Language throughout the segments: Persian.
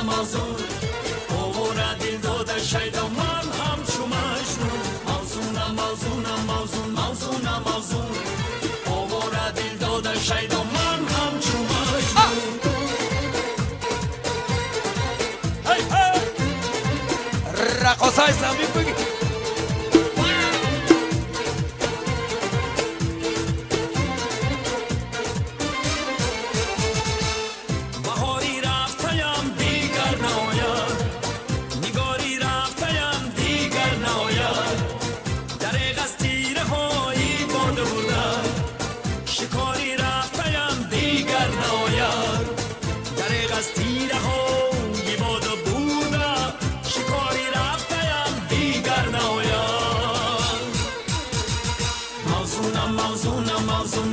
موزون اوورا دل داده شیدا من هم چو مجنون موزونم موزونم موزون موزونم موزون اوورا دل داده شیدا من هم چو مجنون هی هی رقصای اسلامی بگی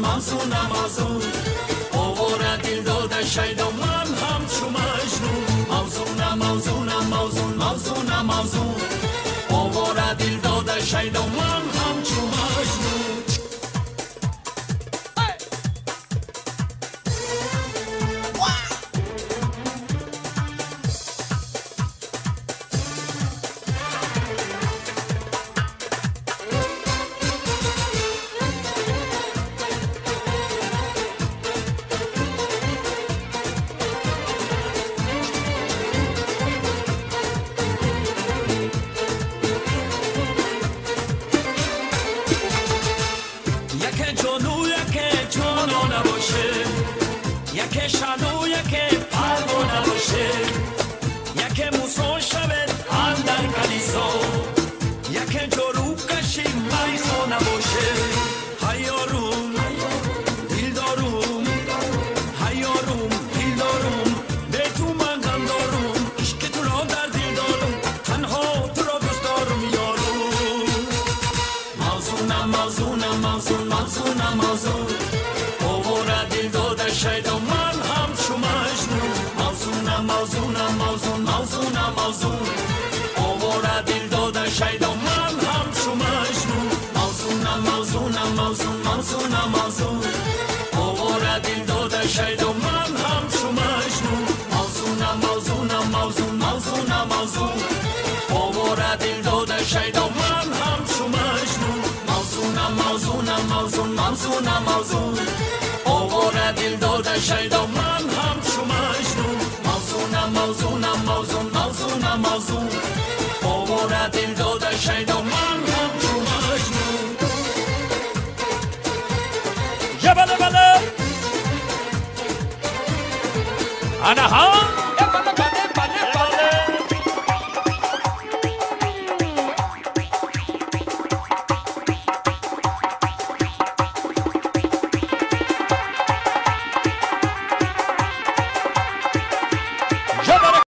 موزونم موزون اوورا دل داده شیدا من هم چو مجنون موزونم موزونم موزون موزونم موزون اوورا دل داده شیدا من هم چو مجنون یکی شانو یکی پروانه باشه یکی موسون شود اندر کلیسا یکی جارو کشی میخانه باشه هیاروم دیلداروم هیاروم دیلداروم به تو من غم دارم عشق تو را در دل دارم تنها تو را دوست دارم یارو موزونم موزونم موزون موزونم موزون اوورا دل داده شیدا من هم چو مجنون موزونم موزونم موزون موزونم موزون اوورا دل داده شیدا من هم چو مجنون موزونم موزونم موزون موزونم موزون اوورا دل داده شیدا من هم چو مجنون موزونم موزونم موزون موزونم موزون اوورا دل داده شیدا من هم چو مجنون موزونم موزونم موزون موزونم موزون اوورا دل داده شیدا من هم چو مجنون موزونم موزونم موزون موزونم موزون اوورا دل داده شیدا من هم چو مجنون یا بله بله انا ها